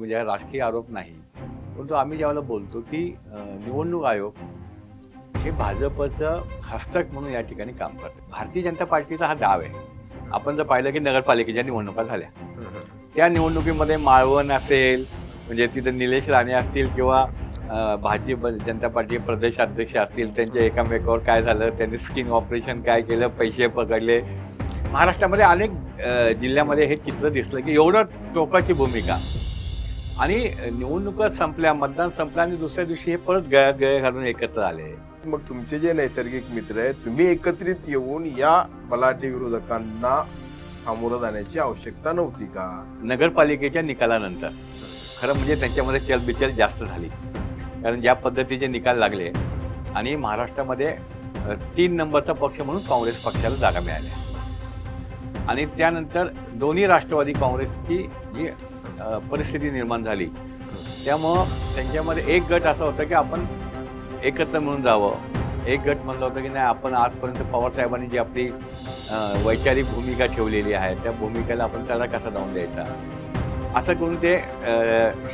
म्हणजे हा राजकीय आरोप नाही, परंतु आम्ही ज्यावेळेला बोलतो की निवडणूक आयोग हे भाजपचं हस्तक म्हणून या ठिकाणी काम करते. भारतीय जनता पार्टीचा हा डाव आहे. आपण जर पाहिलं की नगरपालिकेच्या निवडणुका झाल्या, त्या निवडणुकीमध्ये माळवण असेल, म्हणजे तिथे निलेश राणे असतील किंवा भारतीय जनता पार्टी प्रदेशाध्यक्ष असतील, त्यांच्या एकामेकावर काय झालं, त्यांनी स्किंग ऑपरेशन काय केलं, पैसे पकडले. महाराष्ट्रामध्ये अनेक जिल्ह्यामध्ये हे चित्र दिसलं की एवढं टोकाची भूमिका. आणि निवडणुका संपल्या, मतदान संपलं आणि दुसऱ्या दिवशी हे परत गळे घालून एकत्र आले. मग तुमचे जे नैसर्गिक मित्र आहेत, तुम्ही एकत्रित येऊन या बलाढ्य विरोधकांना सामोरं जाण्याची आवश्यकता नव्हती का? नगरपालिकेच्या निकालानंतर खरं म्हणजे त्यांच्यामध्ये चलबिचल जास्त झाली, कारण ज्या पद्धतीचे निकाल लागले आणि महाराष्ट्रामध्ये 3 नंबरचा पक्ष म्हणून काँग्रेस पक्षाला जागा मिळाल्या आणि त्यानंतर दोन्ही राष्ट्रवादी काँग्रेसची जी परिस्थिती निर्माण झाली, त्यामुळं त्यांच्यामध्ये एक गट असा होता की आपण एकत्र मिळून जावं. एक गट म्हणलं होतं की नाही, आपण आजपर्यंत पवारसाहेबांनी जी आपली वैचारिक भूमिका ठेवलेली आहे, त्या भूमिकेला आपण त्याला कसा जाऊन द्यायचा, असं करून ते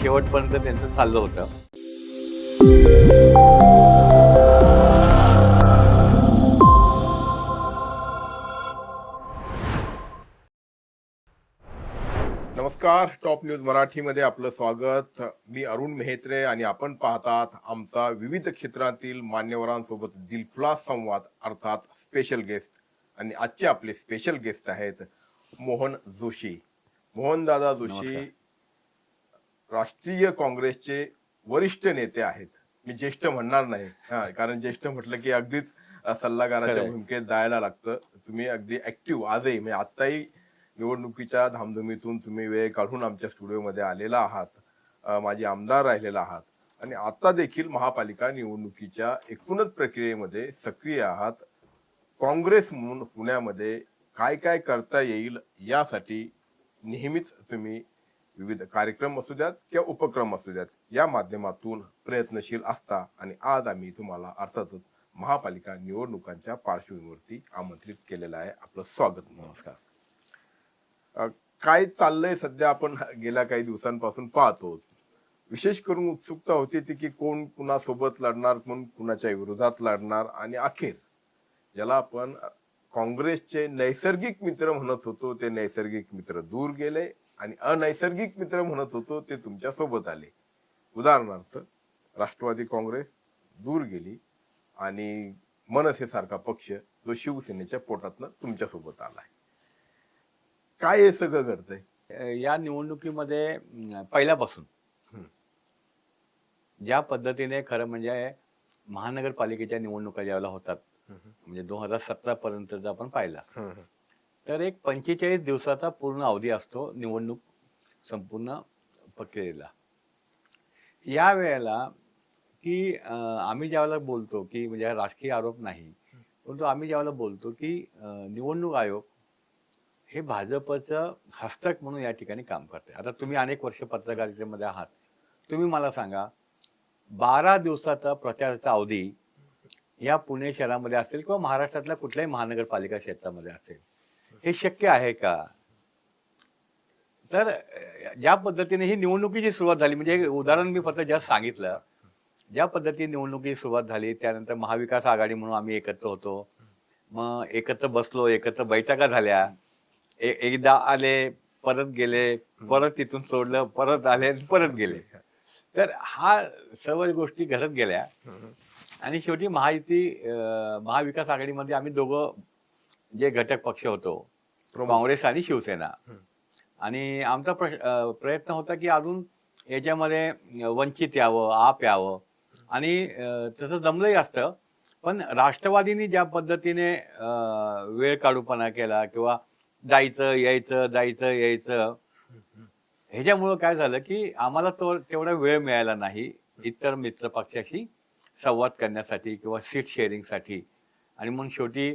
शेवटपर्यंत त्यांचं चाललं होतं. नमस्कार, टॉप न्यूज मराठीमध्ये आपलं स्वागत. मी अरुण मेहत्रे आणि आपण पाहतात आमचा विविध क्षेत्रातील मान्यवरांसोबत दिलखुलास संवाद, अर्थात स्पेशल गेस्ट. आणि आजचे आपले स्पेशल गेस्ट आहेत मोहन जोशी. मोहनदादा जोशी राष्ट्रीय काँग्रेसचे वरिष्ठ नेते आहेत. मी ज्येष्ठ म्हणणार नाही, कारण ज्येष्ठ म्हटलं की अगदीच सल्लागाराच्या भूमिकेत जायला लागतं. तुम्ही अगदी ऍक्टिव्ह आजही, म्हणजे आत्ताही निवडणुकीच्या धामधुमीतून तुम्ही वेळ काढून आमच्या स्टुडिओमध्ये आलेला आहात, माजी आमदार राहिलेला आहात आणि आता देखील महापालिका निवडणुकीच्या एकूणच प्रक्रियेमध्ये सक्रिय आहात. काँग्रेस म्हणून पुण्यामध्ये काय काय करता येईल यासाठी नेहमीच तुम्ही विविध कार्यक्रम असू द्यात किंवा उपक्रम असू द्यात, या माध्यमातून प्रयत्नशील असता आणि आज आम्ही तुम्हाला अर्थातच महापालिका निवडणुकांच्या पार्श्वभूमीवरती आमंत्रित केलेलं आहे. आपलं स्वागत. नमस्कार. काय चाललंय सध्या आपण गेल्या काही दिवसांपासून पाहतो. विशेष करून उत्सुकता होती ती की कोण कुणासोबत लढणार, कोण कुणाच्या विरोधात लढणार आणि अखेर ज्याला आपण काँग्रेसचे नैसर्गिक मित्र म्हणत होतो ते नैसर्गिक मित्र दूर गेले आणि अनैसर्गिक मित्र म्हणत होतो ते तुमच्या सोबत आले. उदाहरणार्थ राष्ट्रवादी काँग्रेस दूर गेली आणि मनसे सारखा पक्ष जो शिवसेनेच्या पोटातनं तुमच्या सोबत आलाय. काय हे सगळं घडतंय? या निवडणुकीमध्ये पहिल्यापासून ज्या पद्धतीने खरं म्हणजे महानगरपालिकेच्या निवडणुका ज्यावेळेला होतात, म्हणजे 2017 पर्यंत जर आपण पाहिला तर एक 45 दिवसाचा पूर्ण अवधी असतो निवडणूक संपूर्ण प्रक्रियेला. या वेळेला की आम्ही ज्यावेळेला बोलतो की म्हणजे राजकीय आरोप नाही, परंतु आम्ही ज्यावेळेला बोलतो की निवडणूक आयोग हे भाजपचं हस्तक म्हणून या ठिकाणी काम करते. आता तुम्ही अनेक वर्ष पत्रकारितेमध्ये आहात, तुम्ही मला सांगा, 12 दिवसाचा प्रचाराचा अवधी या पुणे शहरामध्ये असेल किंवा महाराष्ट्रातल्या कुठल्याही महानगरपालिका क्षेत्रामध्ये असेल, हे शक्य आहे का? तर ज्या पद्धतीने ही निवडणुकीची सुरुवात झाली, म्हणजे उदाहरण मी फक्त जस्ट सांगितलं, ज्या पद्धतीने निवडणुकीची सुरुवात झाली त्यानंतर महाविकास आघाडी म्हणून आम्ही एकत्र होतो, मग एकत्र बसलो, एकत्र बैठका झाल्या, एकदा आले परत गेले, परत तिथून सोडलं, परत आले परत गेले. तर हा सर्व गोष्टी घडत गेल्या आणि शेवटी महाविकास आघाडीमध्ये आम्ही दोघं जे घटक पक्ष होतो, काँग्रेस आणि शिवसेना, आणि आमचा प्रयत्न होता की अजून याच्यामध्ये वंचित यावं, आप यावं आणि तसं जमलंही असतं. पण राष्ट्रवादींनी ज्या पद्धतीने वेळ काढूपणा केला किंवा जायचं यायचं, ह्याच्यामुळं काय झालं की आम्हाला तेवढा वेळ मिळाला नाही इतर मित्र पक्षाशी संवाद करण्यासाठी किंवा सीट शेअरिंगसाठी. आणि म्हणून शेवटी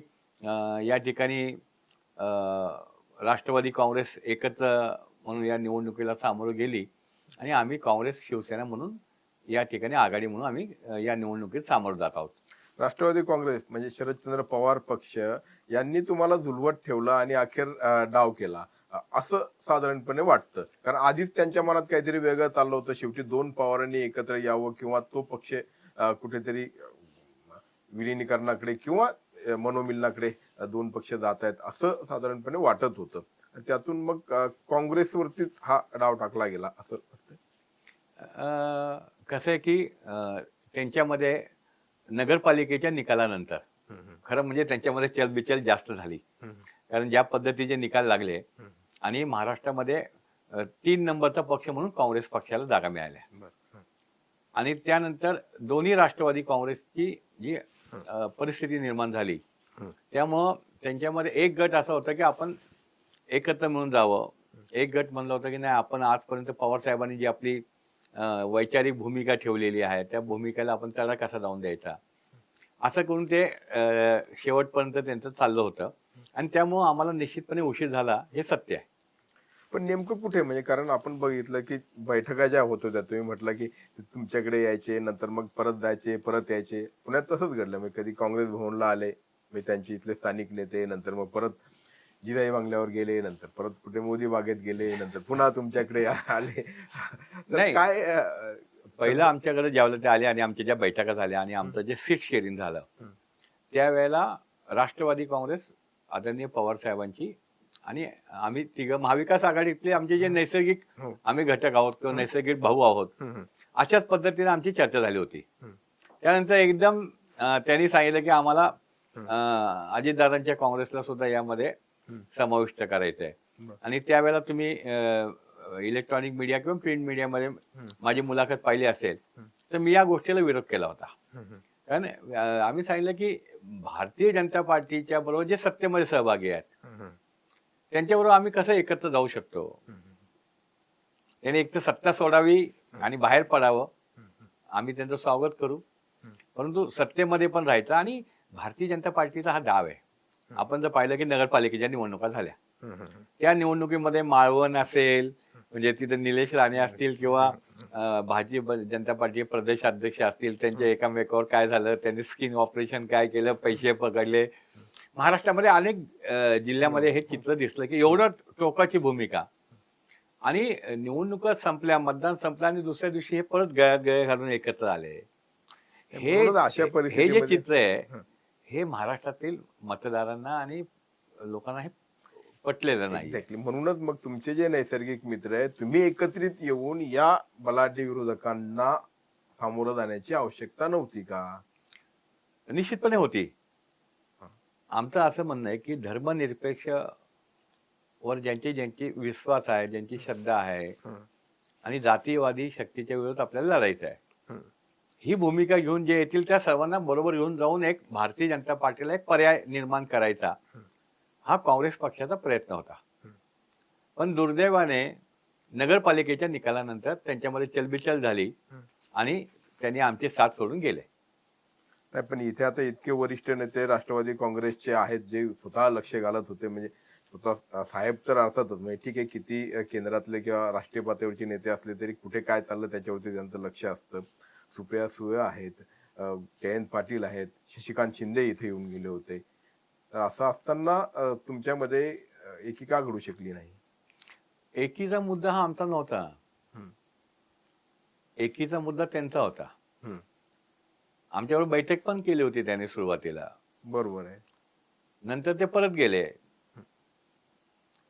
या ठिकाणी राष्ट्रवादी काँग्रेस एकत्र म्हणून या निवडणुकीला सामोरं गेली आणि आम्ही काँग्रेस शिवसेना म्हणून या ठिकाणी आघाडी म्हणून आम्ही या निवडणुकीत सामोरं जात आहोत. राष्ट्रवादी काँग्रेस म्हणजे शरदचंद्र पवार पक्ष यांनी तुम्हाला झुलवत ठेवलं आणि अखेर डाव केला. असं साधारणपणे वाटतं. कारण आधीच त्यांच्या मनात काहीतरी वेगळं चाललं होतं. शेवटी दोन पवारांनी एकत्र यावं किंवा तो पक्ष कुठेतरी विलिनीकरणाकडे किंवा मनोमिलनाकडे दोन पक्ष जात आहेत असं साधारणपणे वाटत होतं. त्यातून मग काँग्रेसवरतीच हा डाव टाकला गेला असं वाटतं. कसं आहे की त्यांच्यामध्ये नगरपालिकेच्या निकालानंतर खरं म्हणजे त्यांच्यामध्ये चलबिचल जास्त झाली. कारण ज्या पद्धतीचे निकाल लागले आणि महाराष्ट्रामध्ये 3 नंबरचा पक्ष म्हणून काँग्रेस पक्षाला जागा मिळाल्या आणि त्यानंतर दोन्ही राष्ट्रवादी काँग्रेसची जी परिस्थिती निर्माण झाली त्यामुळं त्यांच्यामध्ये एक गट असा होता की आपण एकत्र मिळून जावं. एक गट म्हणलं होतं की नाही आपण आजपर्यंत पवार साहेबांनी जी आपली वैचारिक भूमिका ठेवलेली आहे त्या भूमिकेला आपण तडा कसा जाऊन द्यायचा असं करून ते शेवटपर्यंत त्यांचं चाललं होतं आणि त्यामुळं आम्हाला निश्चितपणे उशीर झाला हे सत्य आहे. पण नेमकं कुठे म्हणजे कारण आपण बघितलं की बैठका ज्या होत होत्या तुम्ही म्हटलं की तुमच्याकडे यायचे नंतर मग परत जायचे परत यायचे. पुण्यात तसंच घडलं म्हणजे कधी काँग्रेस भवनला आले म्हणजे त्यांचे इथले स्थानिक नेते नंतर मग परत जिजाई बंगल्यावर गेले नंतर परत कुठे मोदी बागेत गेले नंतर पुन्हा तुमच्याकडे आले. तर नाही. काय पहिलं आमच्याकडे ज्यावेळेला ते आले आणि आमच्या ज्या बैठका झाल्या आणि आमचं जे सीट शेअरिंग झालं त्यावेळेला राष्ट्रवादी काँग्रेस आदरणीय पवार साहेबांची आणि आम्ही तिघं महाविकास आघाडीतले आमचे जे नैसर्गिक आम्ही घटक आहोत किंवा नैसर्गिक भाऊ आहोत अशाच पद्धतीने आमची चर्चा झाली होती. त्यानंतर एकदम त्यांनी सांगितलं की आम्हाला अजितदादांच्या काँग्रेसला सुद्धा यामध्ये समाविष्ट करायचं आहे आणि त्यावेळेला तुम्ही इलेक्ट्रॉनिक मीडिया किंवा प्रिंट मीडियामध्ये माझी मुलाखत पाहिली असेल तर मी या गोष्टीला विरोध केला होता. कारण आम्ही सांगितलं की भारतीय जनता पार्टीच्या बरोबर जे सत्तेमध्ये सहभागी आहेत त्यांच्याबरोबर आम्ही कसं एकत्र जाऊ शकतो. त्याने एक तर सत्ता सोडावी आणि बाहेर पडावं. आम्ही त्यांचं स्वागत करू परंतु सत्तेमध्ये पण राहायचं आणि भारतीय जनता पार्टीचा हा डाव आहे. आपण जर पाहिलं की नगरपालिकेच्या निवडणुका झाल्या त्या निवडणुकीमध्ये माळवण असेल म्हणजे तिथं निलेश राणे असतील किंवा भारतीय जनता पार्टी प्रदेशाध्यक्ष असतील त्यांच्या एकामेकावर काय झालं त्यांनी स्किन ऑपरेशन काय केलं पैसे पकडले. महाराष्ट्रामध्ये अनेक जिल्ह्यामध्ये हे चित्र दिसलं की एवढं टोकाची भूमिका आणि निवडणुका संपल्या मतदान संपलं आणि दुसऱ्या दिवशी हे परत गळे घालून एकत्र आले. हे जे चित्र आहे हे महाराष्ट्रातील मतदारांना आणि लोकांना हे पटलेलं नाही. एक्झॅक्टली. म्हणूनच मग तुमचे जे नैसर्गिक मित्र आहेत तुम्ही एकत्रित येऊन या बलाढ्य विरोधकांना सामोरं जाण्याची आवश्यकता नव्हती का? निश्चितपणे होती. आमचं असं म्हणणं आहे की धर्मनिरपेक्ष वर ज्यांची विश्वास आहे ज्यांची श्रद्धा आहे आणि जातीयवादी शक्तीच्या विरोधात आपल्याला लढायचं आहे ही भूमिका घेऊन जे येतील त्या सर्वांना बरोबर घेऊन जाऊन एक भारतीय जनता पार्टीला एक पर्याय निर्माण करायचा हा काँग्रेस पक्षाचा प्रयत्न होता. पण दुर्दैवाने नगरपालिकेच्या निकालानंतर त्यांच्यामध्ये चलबिचल झाली आणि त्यांनी आमचे साथ सोडून गेले. नाही पण इथे आता इतके वरिष्ठ नेते राष्ट्रवादी काँग्रेसचे आहेत जे स्वतः लक्ष घालत होते म्हणजे स्वतः साहेब तर अर्थातच म्हणजे ठीक आहे किती केंद्रातले किंवा राष्ट्रीय पातळीवरचे नेते असले तरी कुठे काय चाललं त्याच्यावरती त्यांचं लक्ष असतं. सुप्रिया सुळे आहेत जयंत पाटील आहेत शशिकांत शिंदे इथे येऊन गेले होते. तर असं असताना तुमच्यामध्ये एकी का घडू शकली नाही? एकीचा मुद्दा हा आमचा नव्हता. एकीचा मुद्दा त्यांचा होता. आमच्याबरोबर बैठक पण केली होती त्याने सुरुवातीला. बरोबर आहे. नंतर ते परत गेले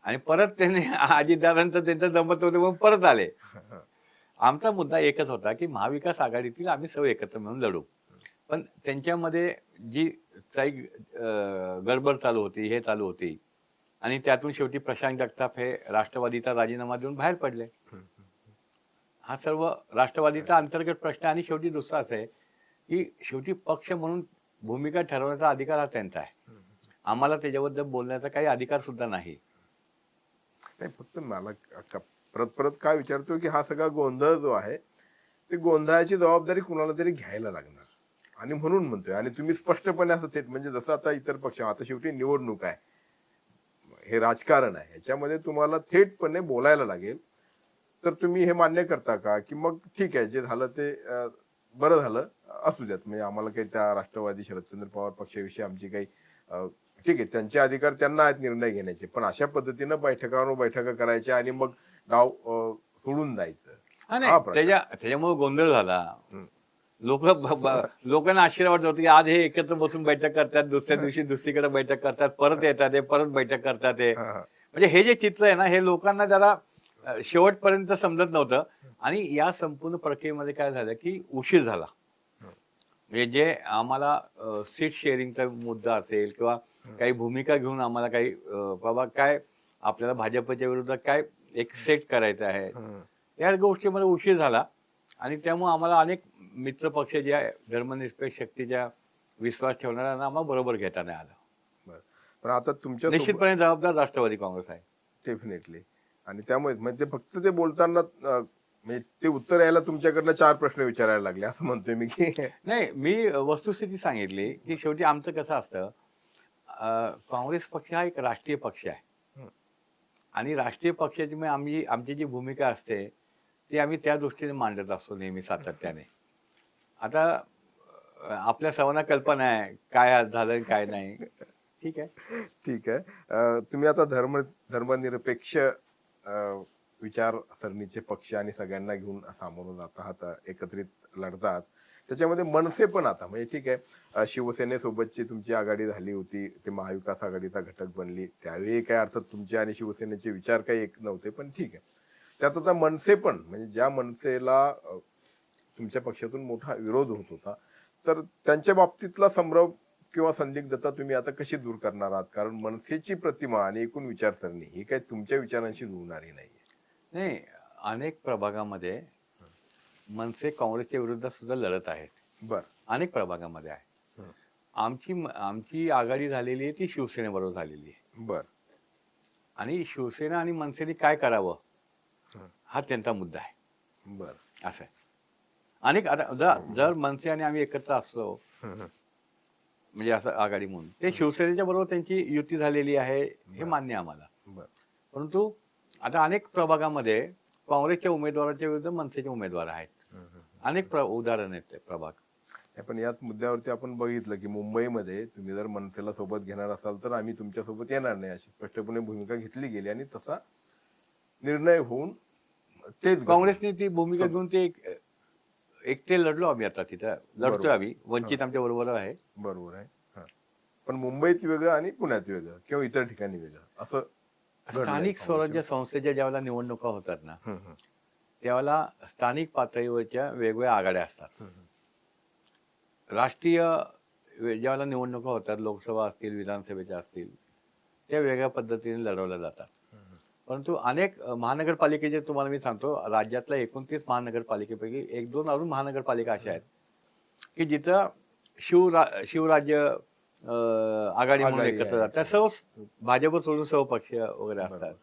आणि परत त्यांनी अजितदादांचं त्यांचं जमत होतं म्हणून परत आले. आमचा मुद्दा एकच होता की महाविकास आघाडीतील आम्ही सगळे एकत्र मिळून लढू. पण त्यांच्यामध्ये जी काही गडबड चालू होती हे चालू होती आणि त्यातून शेवटी प्रशांत जगताप हे राष्ट्रवादीचा राजीनामा देऊन बाहेर पडले. हा सर्व राष्ट्रवादीचा अंतर्गत प्रश्न आणि शेवटी दुसरा असं आहे की शेवटी पक्ष म्हणून भूमिका ठरवण्याचा अधिकार हा त्यांचा आहे. आम्हाला त्याच्याबद्दल बोलण्याचा काही अधिकार सुद्धा नाही. फक्त मला परत परत काय विचारतो की हा सगळा गोंधळ जो आहे ते गोंधळाची जबाबदारी कुणाला तरी घ्यायला लागणार आणि म्हणून म्हणतोय आणि तुम्ही स्पष्टपणे असं थेट म्हणजे जसं आता इतर पक्ष आता शेवटी निवडणूक आहे हे राजकारण आहे ह्याच्यामध्ये तुम्हाला थेटपणे बोलायला लागेल. तर तुम्ही हे मान्य करता का की मग ठीक आहे जे झालं ते बरं झालं असू द्यात म्हणजे आम्हाला काही त्या राष्ट्रवादी शरदचंद्र पवार पक्षाविषयी आमची काही ठीक आहे, त्यांचे अधिकार त्यांना आहेत निर्णय घेण्याचे, पण अशा पद्धतीनं बैठकांवर बैठका करायच्या आणि मग डाव सोडून जायचं, हा हा नाही, प्रकार. त्याच्यामुळे गोंधळ झाला. हम्म. लोक लोकांना आश्चर्य होतं की आज हे एकत्र बसून बैठक करतात, दुसऱ्या दिवशी दुसरीकडे बैठक करतात, परत येतात ते, परत बैठक करतात ते. हा, हा. म्हणजे हे जे चित्र आहे ना, हे लोकांना जरा शेवटपर्यंत समजत नव्हतं. आणि या संपूर्ण प्रक्रियेमध्ये काय झालं की उशीर झाला. म्हणजे जे आम्हाला सीट शेअरिंगचा मुद्दा असेल किंवा काही भूमिका घेऊन आम्हाला काही बाबा काय आपल्याला भाजपच्या विरोधात काय एक सेट करायचं आहे, या गोष्टीमध्ये उशीर झाला. आणि त्यामुळे आम्हाला अनेक मित्र पक्ष जे आहे धर्मनिरपेक्ष शक्तीच्या विश्वास ठेवणाऱ्यांना आम्हाला बरोबर घेता नाही आलं. बरं. पण आता तुमच्या निश्चितपणे जबाबदार राष्ट्रवादी काँग्रेस आहे. डेफिनेटली. आणि त्यामुळे म्हणजे फक्त ते बोलताना म्हणजे ते उत्तर यायला तुमच्याकडनं 4 प्रश्न विचारायला लागले असं म्हणतोय मी की नाही, मी वस्तुस्थिती सांगितली की शेवटी आमचं कसं असतं, काँग्रेस पक्ष हा एक राष्ट्रीय पक्ष आहे. आणि राष्ट्रीय पक्षाची आमची जी भूमिका असते ती आम्ही त्या दृष्टीने मांडत असतो नेहमी सातत्याने. आता आपल्या सर्वांना कल्पना आहे काय आज झालं आणि काय नाही. ठीक आहे. ठीक आहे. तुम्ही आता धर्मनिरपेक्ष विचारसरणीचे पक्ष आणि सगळ्यांना घेऊन सामोरं जात आहात, एकत्रित लढतात. त्याच्यामध्ये मनसे पण आता म्हणजे ठीक आहे, शिवसेनेसोबतची तुमची आघाडी झाली होती, ते महाविकास आघाडीचा घटक बनली, त्यावेळी काय अर्थात तुमचे आणि शिवसेनेचे विचार काही एक नव्हते, पण ठीक आहे. त्यात आता मनसे पण म्हणजे ज्या मनसेला तुमच्या पक्षातून मोठा विरोध होत होता, तर त्यांच्या बाबतीतला संभ्रम किंवा संदिग्धता तुम्ही आता कशी दूर करणार आहात? कारण मनसेची प्रतिमा आणि एकूण विचारसरणी ही काही तुमच्या विचारांशी जुळणारी नाहीये. नाही, अनेक प्रभागामध्ये मनसे काँग्रेसच्या विरोधात सुद्धा लढत आहेत. बर. अनेक प्रभागामध्ये आहे. आमची आघाडी झालेली आहे ती शिवसेनेबरोबर झालेली आहे. बर. आणि शिवसेना आणि मनसेने काय करावं हा त्यांचा मुद्दा आहे. बर. असं आहे. अनेक आता जर मनसे आणि आम्ही एकत्र असलो म्हणजे असं आघाडी म्हणून, ते शिवसेनेच्या बरोबर त्यांची युती झालेली आहे हे मान्य आम्हाला. बर. परंतु आता अनेक प्रभागामध्ये काँग्रेसच्या उमेदवाराच्या विरुद्ध मनसेचे उमेदवार आहेत. अनेक उदाहरण आहेत ते प्रभाग. पण याच मुद्द्यावरती आपण बघितलं की मुंबईमध्ये तुम्ही जर मनसेला सोबत घेणार असाल तर आम्ही तुमच्या सोबत येणार नाही अशी स्पष्टपणे भूमिका घेतली गेली आणि तसा निर्णय होऊन तेच काँग्रेसने ती भूमिका घेऊन ते एकटे लढलो आम्ही. आता तिथं लढतोय आम्ही. वंचित आमच्या बरोबर आहे. बरोबर आहे. पण मुंबईत वेगळं आणि पुण्यात वेगळं किंवा इतर ठिकाणी वेगळं असं स्थानिक स्वराज्य संस्थेच्या ज्यावेळेला निवडणुका होतात ना, त्यावेळेला स्थानिक पातळीवरच्या वेगवेगळ्या आघाड्या असतात. राष्ट्रीय ज्यावेळेला निवडणुका होतात, लोकसभा असतील, विधानसभेच्या असतील, त्या वेगळ्या पद्धतीने लढवल्या जातात. परंतु अनेक महानगरपालिकेचे तुम्हाला मी सांगतो, राज्यातल्या 29 महानगरपालिकेपैकी 1-2 अजून महानगरपालिका अशा आहेत की जिथं शिवराज्य आघाडी म्हणून एकत्र जातात. त्या सर्व भाजप सोडून सर्व पक्ष वगैरे असतात.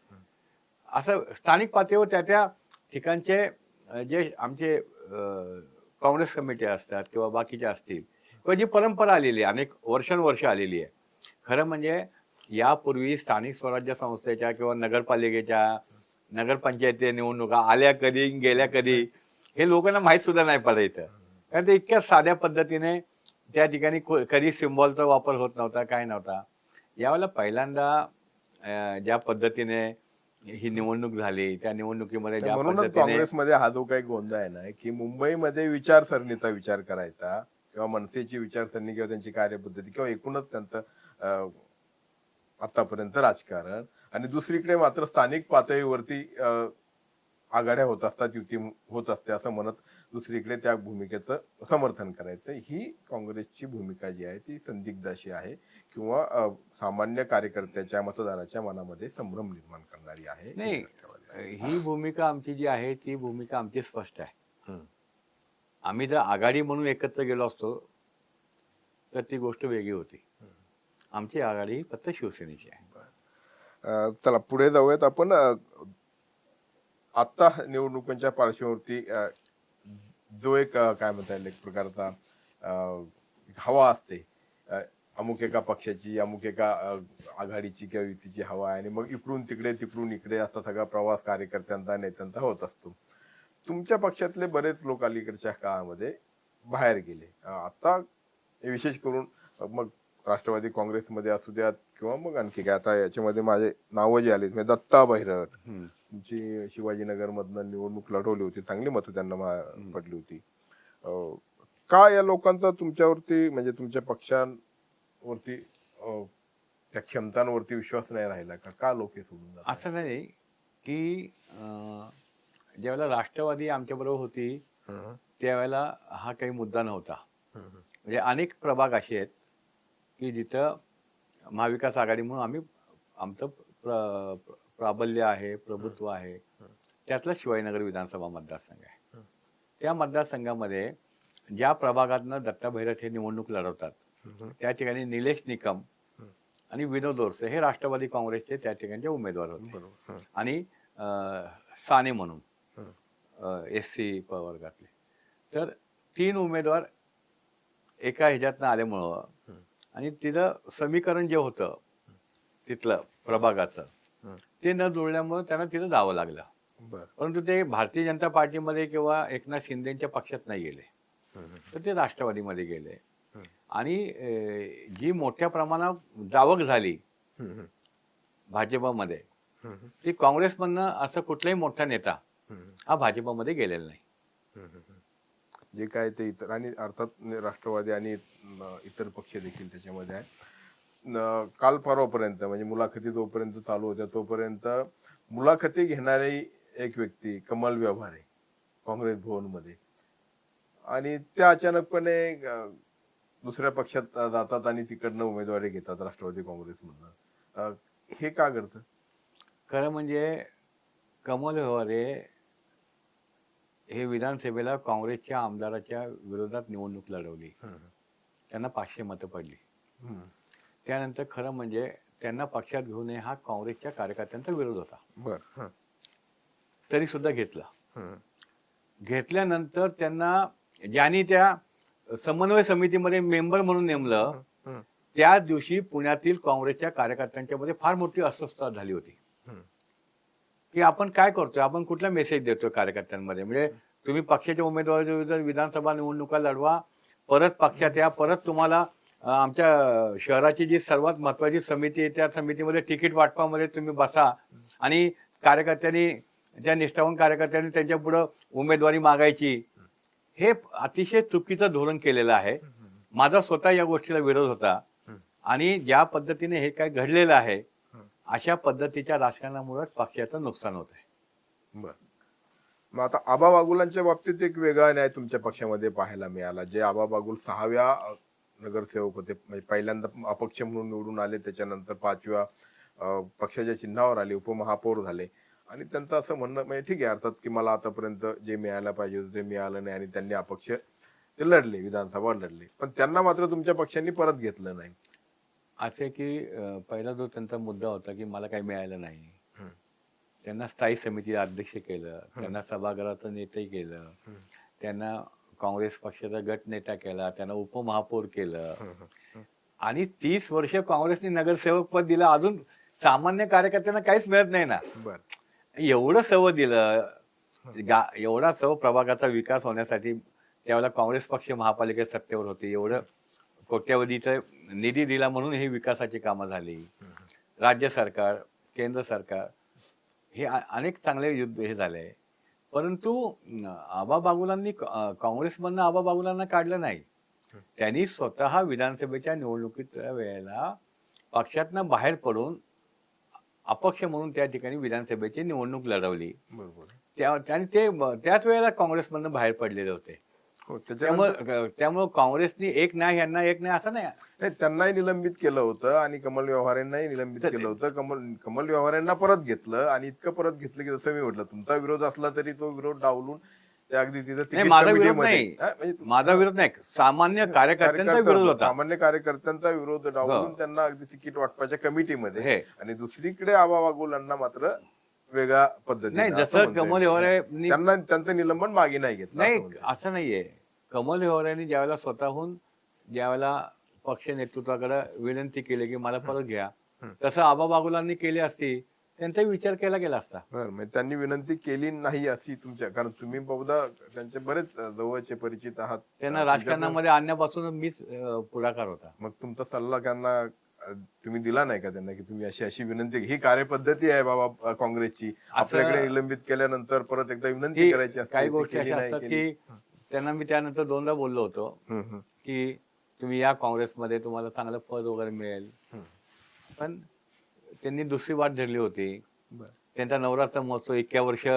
असं स्थानिक पातळीवर त्या ठिकाणचे जे आमचे काँग्रेस कमिटी असतात किंवा बाकीचे असतील किंवा जी परंपरा आलेली आहे, अनेक वर्षानुवर्ष आलेली आहे. खरं म्हणजे यापूर्वी स्थानिक स्वराज्य संस्थेच्या किंवा नगरपालिकेच्या नगरपंचायती निवडणुका आल्या कधी, गेल्या कधी, हे लोकांना माहीत सुद्धा नाही पडायचं. कारण ते इतक्या साध्या पद्धतीने त्या ठिकाणी कधी सिम्बॉलचा वापर होत नव्हता, काय नव्हता. यावेळेला पहिल्यांदा ज्या पद्धतीने ही निवडणूक झाली, त्या निवडणुकीमध्ये ज्या म्हणूनच काँग्रेसमध्ये हा जो काही गोंधळ आहे ना की मुंबईमध्ये विचारसरणीचा विचार करायचा किंवा मनसेची विचारसरणी किंवा त्यांची कार्यपद्धती किंवा एकूणच त्यांचं आतापर्यंत राजकारण, आणि दुसरीकडे मात्र स्थानिक पातळीवरती आघाड्या होत असतात, युती होत असते असं म्हणत दुसरीकडे त्या भूमिकेचं समर्थन करायचं. ही काँग्रेसची भूमिका जी आहे ती संदिग्ध अशी आहे किंवा सामान्य कार्यकर्त्याच्या मतदाराच्या मनामध्ये संभ्रम निर्माण करणारी आहे. नाही, ही भूमिका आमची जी आहे ती भूमिका आमची स्पष्ट आहे. आम्ही जर आघाडी म्हणून एकत्र गेलो असतो तर ती गोष्ट वेगळी होती. आमची आघाडी फक्त शिवसेनेची आहे. चला पुढे जाऊयात आपण. आता निवडणुकांच्या पार्श्वभूमीवरती जो एक काय म्हणता येईल एक प्रकारचा हवा असते, अमुक एका पक्षाची, अमुक एका आघाडीची किंवा युतीची हवा आहे आणि मग इकडून तिकडे तिकडून इकडे असा सगळा प्रवास कार्यकर्त्यांचा नेत्यांचा होत असतो. तुमच्या पक्षातले बरेच लोक अलीकडच्या काळामध्ये बाहेर गेले. आता विशेष करून मग राष्ट्रवादी काँग्रेसमध्ये असू द्यात किंवा मग आणखी काय आता याच्यामध्ये माझे नावं जे आले म्हणजे दत्ता बहिरट, तुमची शिवाजीनगर मधनं निवडणूक लढवली होती, चांगली मतं त्यांना पडली होती. अं, का या लोकांचा तुमच्यावरती म्हणजे तुमच्या पक्षांवरती त्या क्षमतांवरती विश्वास नाही राहिला का लोक हे सोडून जातात? असं नाही की ज्यावेळेला राष्ट्रवादी आमच्याबरोबर होती त्यावेळेला हा काही मुद्दा नव्हता. म्हणजे अनेक प्रभाग असे आहेत की जिथं महाविकास आघाडी म्हणून आम्ही आमचं प्राबल्य आहे, प्रभुत्व आहे. त्यातला शिवाजीनगर विधानसभा मतदारसंघ आहे. त्या मतदारसंघामध्ये ज्या प्रभागातनं दत्ता बहिरट हे निवडणूक लढवतात त्या ठिकाणी निलेश निकम आणि विनोद ओरसे हे राष्ट्रवादी काँग्रेसचे त्या ठिकाणचे उमेदवार होते. आणि साने म्हणून SC प्रवर्गातले. तर 3 उमेदवार एका ह्याच्यातनं आल्यामुळं आणि तिथं समीकरण जे होतं तिथलं प्रभागाचं ते न जुळल्यामुळं त्यांना तिथं जावं लागलं. परंतु ते भारतीय जनता पार्टीमध्ये किंवा एकनाथ शिंदेच्या पक्षात नाही गेले, तर ते राष्ट्रवादीमध्ये गेले. आणि जी मोठ्या प्रमाणात जावक झाली भाजपमध्ये ती काँग्रेसमधनं असं कुठलाही मोठा नेता हा भाजपमध्ये गेलेला नाही. जे काय ते इतर आणि अर्थात राष्ट्रवादी आणि इतर पक्ष देखील त्याच्यामध्ये आहे. काल परवापर्यंत म्हणजे मुलाखती जोपर्यंत चालू होत्या तोपर्यंत मुलाखती घेणारी एक व्यक्ती कमल व्यवहारे काँग्रेस भवनमध्ये, आणि त्या अचानकपणे दुसऱ्या पक्षात जातात आणि तिकडनं उमेदवारी घेतात राष्ट्रवादी काँग्रेसमधनं. हे का घडतं? खरं म्हणजे कमल व्यवहारे हे विधानसभेला काँग्रेसच्या आमदाराच्या विरोधात निवडणूक लढवली. त्यांना 500 मतं पडली. त्यानंतर खरं म्हणजे त्यांना पक्षात घेऊ नये हा काँग्रेसच्या कार्यकर्त्यांचा विरोध होता. तरी सुद्धा घेतलं. घेतल्यानंतर त्यांना ज्यांनी त्या समन्वय समितीमध्ये मेंबर म्हणून नेमलं त्या दिवशी पुण्यातील काँग्रेसच्या कार्यकर्त्यांच्या मध्ये फार मोठी अस्वस्थता झाली होती की आपण काय करतोय, आपण कुठला मेसेज देतोय कार्यकर्त्यांमध्ये. म्हणजे तुम्ही पक्षाच्या उमेदवाराविरुद्ध विधानसभा निवडणुका लढवा, परत पक्षात या, परत तुम्हाला आमच्या शहराची जी सर्वात महत्वाची समिती आहे त्या समितीमध्ये तिकीट वाटपामध्ये तुम्ही बसा आणि कार्यकर्त्यांनी त्या निष्ठावान कार्यकर्त्यांनी त्यांच्या पुढे उमेदवारी मागायची. हे अतिशय चुकीचं धोरण केलेलं आहे. माझा स्वतः या गोष्टीला विरोध होता. आणि ज्या पद्धतीने हे काय घडलेलं आहे अशा पद्धतीच्या राजकारणामुळेच पक्षाचं नुकसान होत आहे. बर, मग आता आबा बागुलांच्या बाबतीत एक वेगळा न्याय तुमच्या पक्षामध्ये पाहायला मिळाला. जे आबा बागुल 6व्या नगरसेवक होते, म्हणजे पहिल्यांदा अपक्ष म्हणून निवडून आले, त्याच्यानंतर 5व्या पक्षाच्या चिन्हावर आले, उपमहापौर झाले. आणि त्यांचं असं म्हणणं म्हणजे ठीक आहे अर्थात की मला आतापर्यंत जे मिळायला पाहिजे होतं ते मिळालं नाही आणि त्यांनी अपक्ष ते लढले, विधानसभा लढले, पण त्यांना मात्र तुमच्या पक्षांनी परत घेतलं नाही. असे की पहिला जो त्यांचा मुद्दा होता की मला काही मिळालं नाही, त्यांना स्थायी समितीचे अध्यक्ष केलं, त्यांना सभागृहाचं नेते केलं, त्यांना काँग्रेस पक्षाचा गट नेता केला, त्यांना उपमहापौर केलं आणि 30 वर्ष काँग्रेसने नगरसेवक पद दिलं. अजून सामान्य कार्यकर्त्यांना काहीच मिळत नाही ना. एवढं सर्व दिलं, एवढा सर्व प्रभागाचा विकास होण्यासाठी त्यावेळेला काँग्रेस पक्ष महापालिकेत सत्तेवर होते, एवढं कोट्यावधीचा निधी दिला म्हणून ही विकासाची कामं झाली. राज्य सरकार, केंद्र सरकार हे अनेक चांगले युद्ध हे झाले. परंतु आबा बागुलांनी काँग्रेसमधनं आबा बागुलांना काढलं नाही. त्यांनी स्वतः विधानसभेच्या निवडणुकीच्या वेळेला पक्षातनं बाहेर पडून अपक्ष म्हणून त्या ठिकाणी विधानसभेची निवडणूक लढवली. त्याने ते त्याच वेळेला काँग्रेसमधनं बाहेर पडलेले होते. त्यामुळे काँग्रेसने एक नाही यांना एक नाही असं नाही, त्यांनाही निलंबित केलं होतं आणि कमल व्यवहारेंनाही निलंबित केलं होतं. कमल व्यवहारेंना परत घेतलं आणि इतकं परत घेतलं की जसं मी म्हटलं तुमचा विरोध असला तरी तो विरोध डावलून ते अगदी तिथं माझा विरोध नाही, माझा विरोध नाही, सामान्य कार्यकर्त्यांचा विरोध होता. सामान्य कार्यकर्त्यांचा विरोध डावलून त्यांना अगदी तिकीट वाटपाच्या कमिटीमध्ये. आणि दुसरीकडे आबा बागुलांना मात्र वेगळ्या पद्धतीने नाही, जसं कमल व्यवहारे त्यांना त्यांचं निलंबन मागे नाही घेतलं नाही असं नाहीये. कमल व्यवहारेंनी ज्यावेळेला स्वतःहून ज्यावेळेला पक्ष नेतृत्वाकडे विनंती केली की मला परत घ्या, तसं आबा बागुलांनी केली असती त्यांचा विचार केला गेला असता. बरं, त्यांनी विनंती केली नाही अशी तुमच्या, कारण तुम्ही बहुधा त्यांचे बरेच जवळचे परिचित आहात, त्यांना राजकारणामध्ये आणण्यापासून मीच पुढाकार होता. मग तुमचा सल्ला त्यांना तुम्ही दिला नाही का त्यांना की तुम्ही अशी अशी विनंती, ही कार्यपद्धती आहे बाबा काँग्रेसची, आपल्याकडे निलंबित केल्यानंतर परत एकदा विनंती की करायची असते, काही ती गोष्टी केली अशा नाही असतात केली. की त्यांना मी त्यानंतर दोनदा बोललो होतो की तुम्ही या काँग्रेसमध्ये तुम्हाला चांगलं पद वगैरे मिळेल, पण त्यांनी दुसरी वाट धरली होती. बरं. त्यांचा नवरात्र महोत्सव इतक्या वर्ष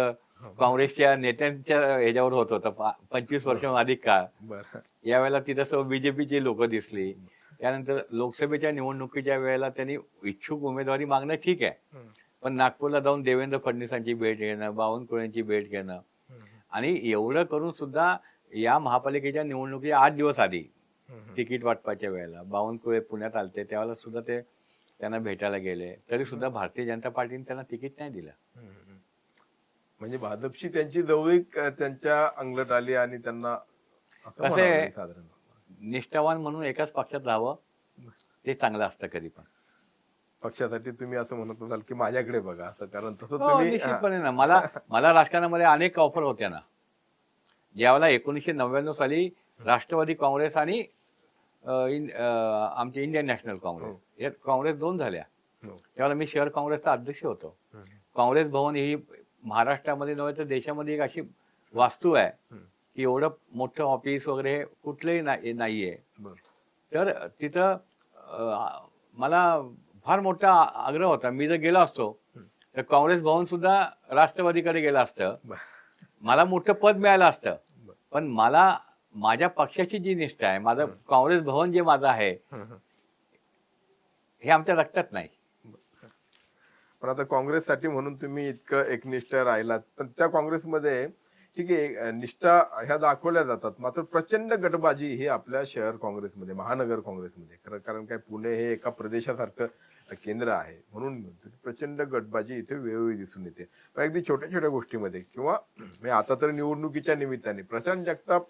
काँग्रेसच्या नेत्यांच्या ह्याच्यावर होत होता, 25 वर्ष अधिक काळ. बरं. यावेळेला तिथं सर्व बीजेपीची लोक दिसली. त्यानंतर लोकसभेच्या निवडणुकीच्या वेळेला त्यांनी इच्छुक उमेदवारी मागणं ठीक आहे, पण नागपूरला जाऊन देवेंद्र फडणवीसांची भेट घेणं, बावनकुळेंची भेट घेणं, आणि एवढं करून सुद्धा या महापालिकेच्या निवडणुकीच्या 8 दिवस आधी तिकीट वाटपाच्या वेळेला बावनकुळे पुण्यात आलते, त्यावेळेला सुद्धा ते त्यांना भेटायला गेले, तरी सुद्धा भारतीय जनता पार्टीने त्यांना तिकीट नाही दिलं. म्हणजे भाजपशी त्यांची जवळीक त्यांच्या अंगलट आली आणि त्यांना असं कसं म्हणावं आहे, लागेल साधारण. निष्ठावान म्हणून एकाच पक्षात राहावं ते चांगलं असतं कधी पण. पक्षासाठी तुम्ही असं म्हणत असाल की माझ्याकडे बघा असं, कारण तसं हो, तुम्ही निश्चितपणे ना. मला मला राजकारणामध्ये अनेक ऑफर होत्या ना. ज्यावेळेला 1999 साली राष्ट्रवादी काँग्रेस आणि आमचे इंडियन नॅशनल काँग्रेस, या काँग्रेस 2 झाल्या. हो. त्यावेळेला मी शहर काँग्रेसचा अध्यक्ष होतो. काँग्रेस भवन ही महाराष्ट्रामध्ये नव्हे तर देशामध्ये एक अशी वास्तू आहे की एवढं मोठं ऑफिस वगैरे हे कुठलंही नाहीये. बरं. तर तिथं मला फार मोठा आग्रह होता. मी जर गेलो असतो तर काँग्रेस भवन सुद्धा राष्ट्रवादीकडे गेलं असतं, मला मोठं पद मिळालं असतं, पण मला माझ्या पक्षाची जी निष्ठा आहे, माझं काँग्रेस भवन जे माझं आहे, हे आमच्या रक्तात नाही. पण आता काँग्रेससाठी म्हणून तुम्ही इतकं एकनिष्ठ राहिलात, पण त्या काँग्रेसमध्ये ठीक आहे निष्ठा ह्या दाखवल्या जातात, मात्र प्रचंड गटबाजी ही आपल्या शहर काँग्रेसमध्ये, महानगर काँग्रेसमध्ये, कारण काय पुणे हे एका प्रदेशासारखं केंद्र आहे म्हणून प्रचंड गटबाजी इथे वेळोवेळी दिसून येते. पण अगदी छोट्या छोट्या गोष्टीमध्ये किंवा आता तर निवडणुकीच्या निमित्ताने प्रशांत जगताप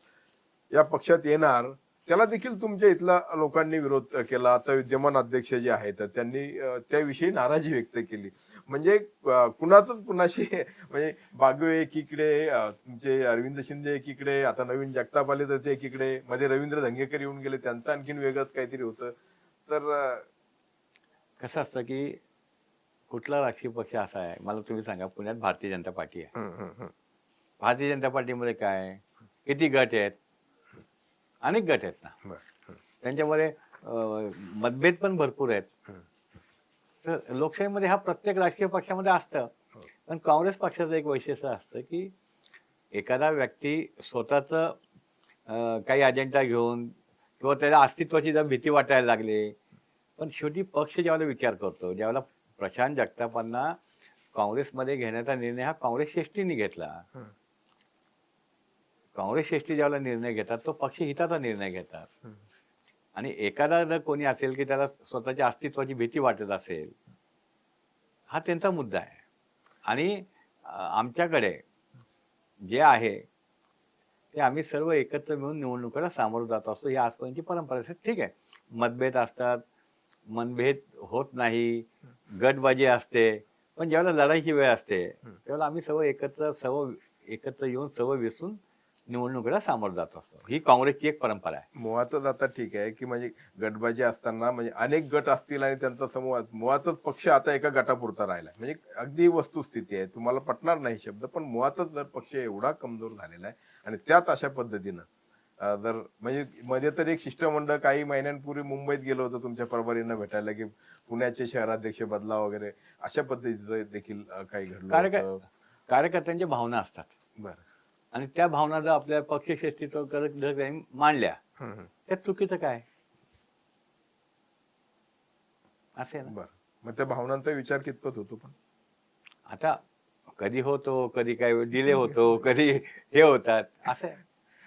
या पक्षात येणार, त्याला देखील तुमच्या इथला लोकांनी विरोध केला. आता विद्यमान अध्यक्ष जे आहेत त्यांनी त्याविषयी नाराजी व्यक्त केली. म्हणजे कुणाचंच कुणाशी म्हणजे बागवे एकीकडे, तुमचे अरविंद शिंदे एकीकडे, आता नवीन जगताप आले तर ते एकीकडे, मध्ये रवींद्र धंगेकर येऊन गेले, त्यांचं आणखीन वेगळंच काहीतरी होतं. तर कसं असतं की कुठला राजकीय पक्ष असा आहे, मला तुम्ही सांगा, पुण्यात भारतीय जनता पार्टी आहे. भारतीय जनता पार्टीमध्ये काय किती गट आहेत? अनेक गट आहेत ना. त्यांच्यामध्ये मतभेद पण भरपूर आहेत. तर लोकशाहीमध्ये हा प्रत्येक राजकीय पक्षामध्ये असतं. पण काँग्रेस पक्षाचं एक वैशिष्ट्य असतं की एखादा व्यक्ती स्वतःच काही अजेंडा घेऊन किंवा त्याच्या अस्तित्वाची जर भीती वाटायला लागली, पण शेवटी पक्ष ज्यावेळेला विचार करतो, ज्यावेळेला प्रशांत जगतापांना काँग्रेसमध्ये घेण्याचा निर्णय हा काँग्रेस श्रेष्ठींनी घेतला. काँग्रेस श्रेष्ठी ज्यावेळेला निर्णय घेतात तो पक्ष हिताचा निर्णय घेतात. आणि एखादा जर कोणी असेल की त्याला स्वतःच्या अस्तित्वाची भीती वाटत असेल, हा त्यांचा मुद्दा आहे. आणि आमच्याकडे जे आहे ते आम्ही सर्व एकत्र मिळून निवडणुकीला सामोरं जात असतो. ही आजपर्यंतची परंपरा आहे. ठीक आहे, मतभेद असतात, मनभेद होत नाही, गटबाजी असते, पण ज्यावेळेला लढाईची वेळ असते त्यावेळेला आम्ही सर्व एकत्र येऊन सर्व विसरून निवडणुकीला सामोरं जात असतो. ही काँग्रेसची एक परंपरा आहे. मुळातच आता ठीक आहे की म्हणजे गटबाजी असताना म्हणजे अनेक गट असतील आणि त्यांचा समूह, मुळातच पक्ष आता एका गटापुरता राहिला, म्हणजे अगदी वस्तुस्थिती आहे. तुम्हाला पटणार नाही शब्द, पण मुळातच जर पक्ष एवढा कमजोर झालेला आहे आणि त्यात अशा पद्धतीनं जर म्हणजे मध्ये तर एक शिष्टमंडळ काही महिन्यांपूर्वी मुंबईत गेलो होतो तुमच्या प्रभारींना भेटायला की पुण्याचे शहराध्यक्ष बदला वगैरे, अशा पद्धतीचं देखील काही घडलं. कार्यकर्त्यांच्या भावना असतात. बरं. आणि त्या भावना जर आपल्या पक्षश्रेष्ठीत्व मांडल्या त्यात चुकीचं काय असे ना. बरं. मग त्या भावनांचा विचार कितपत होतो? पण आता कधी होतो, कधी काय डिले होतो, कधी हे होतात असं.